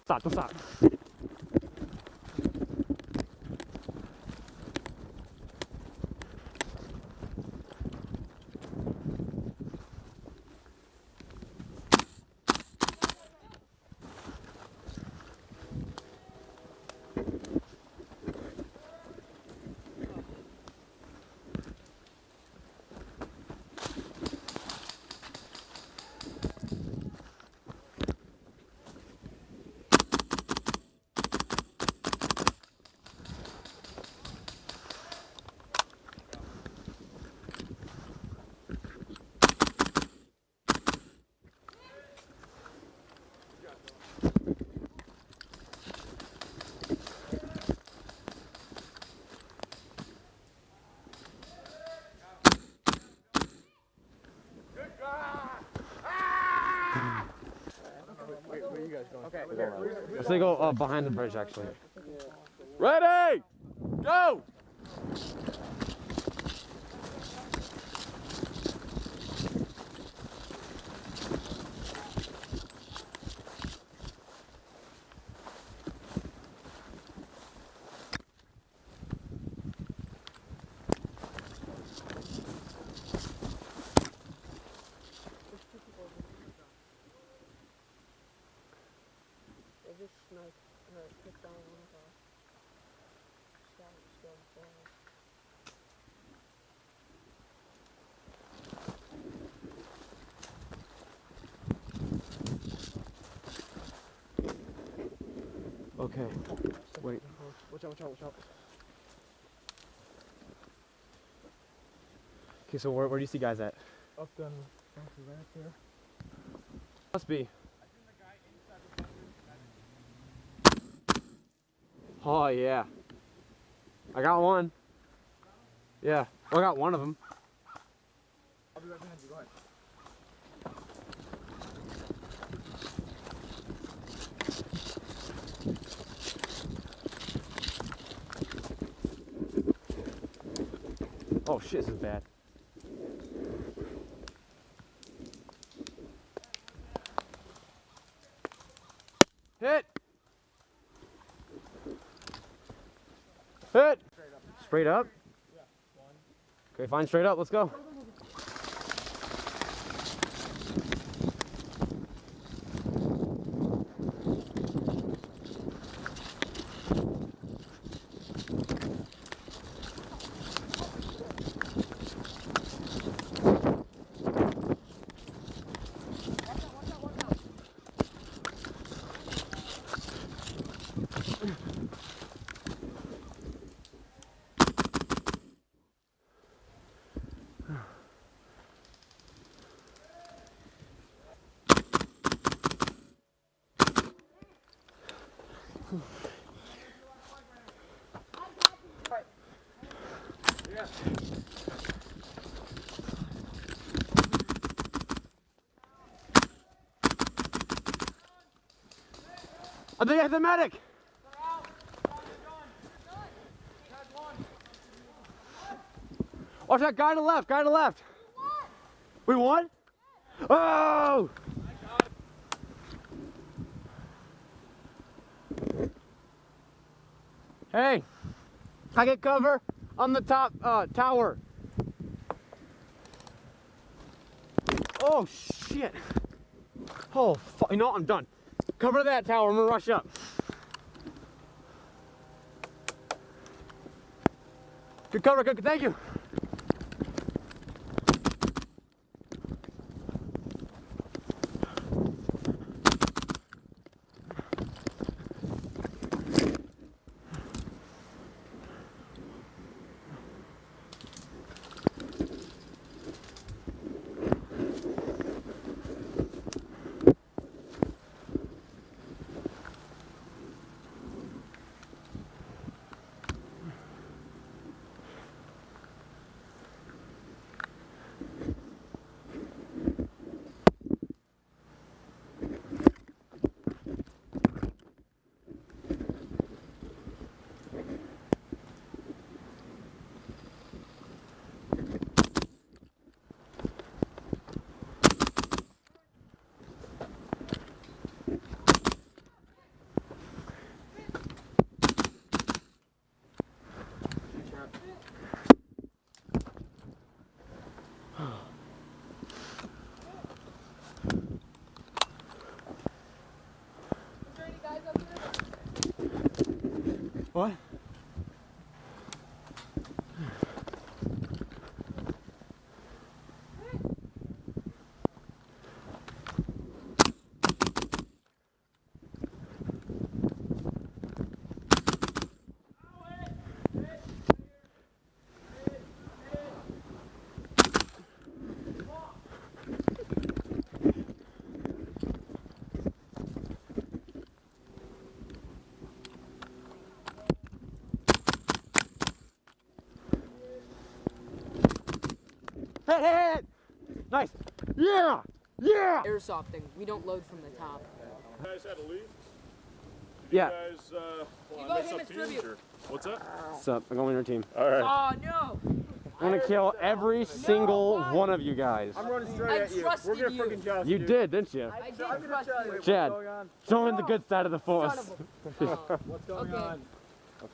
stop, don't stop. Where are you guys going? Okay, Let's go behind the bridge, actually. Ready? Go! Okay, wait. Watch out, watch out, watch out. Okay, so where do you see guys at? Up then, right there. Must be. Oh, yeah. I got one. Yeah, I got one of them. I'll be right behind you, go ahead. Oh shit, this is bad. Hit! Hit! Straight up? Yeah, one. Okay, fine, straight up, let's go. I think I hit the medic! Watch that guy to the left, guy to the left. We won? Oh! Hey, I get cover on the top tower. Oh shit. Oh, you know what? I'm done. Cover that tower, I'm gonna rush up. Good cover, good, thank you. What? Hit! Nice! Yeah! Yeah! Airsofting. We don't load from the top. You guys had to leave? Yeah. You guys, well, You I got messed him up as teams, tribute. or what's that? What's up? I'm going to your team. All right. Oh no! I'm gonna kill every single why? one of you guys. I'm running straight I at you. trusted We're gonna you. freaking joust, You dude. did, didn't you? I did I'm gonna trust tell you you. what's Chad. going on. Showing the good side of the force. Son of a- Oh. What's going Okay. on?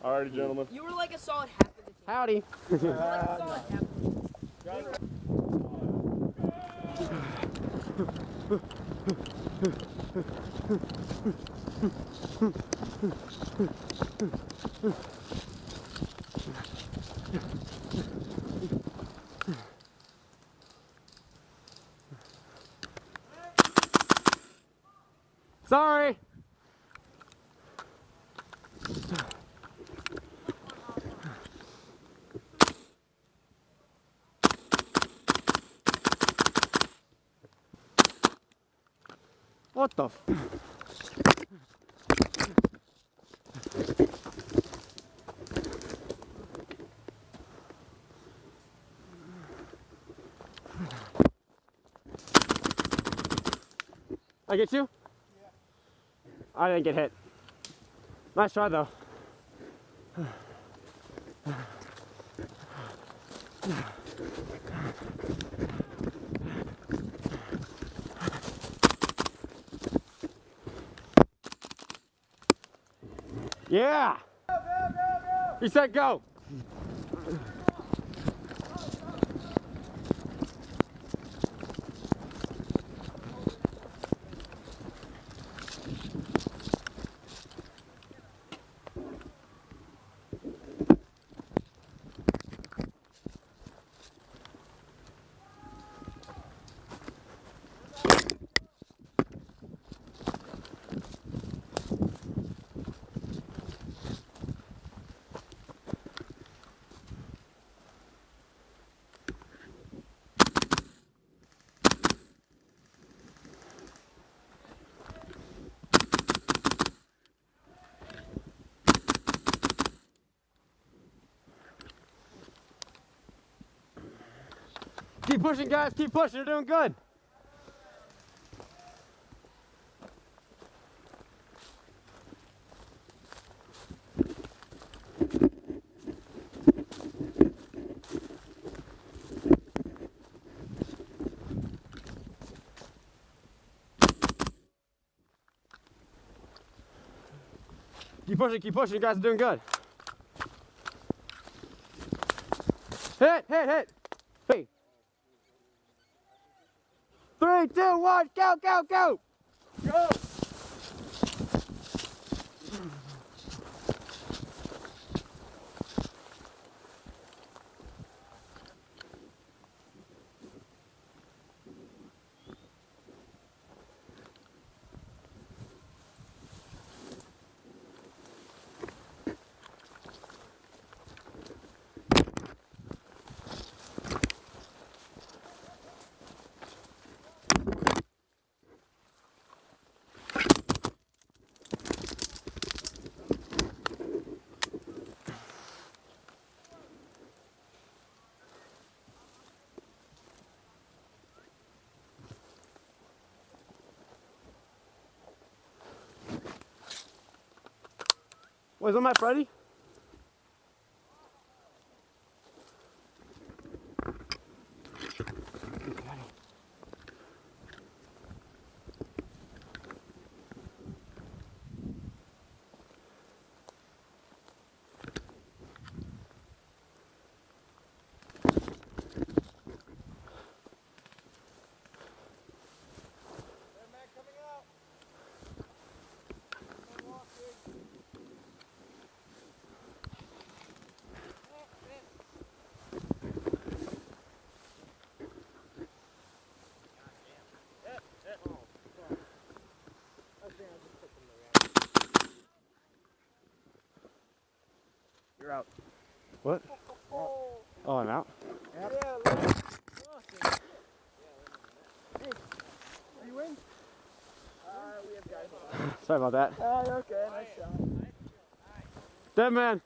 All righty, gentlemen. You were like a solid half of the team. Howdy. You were like a solid half of the team. Sorry. What the f? I get you? Yeah. I didn't get hit. Nice try though. Yeah! Go, go, go, go! You said go! Keep pushing, guys. Keep pushing. You're doing good. Keep pushing. Keep pushing. You guys are doing good. Hit, hit, hit. Hey. 3, 2, 1, go, go, go! Go! Was that my Freddy? You're out. What? Oh, I'm out? Yep. Are you in? We have guys. Sorry about that. Oh, you're okay. Nice shot. Dead man.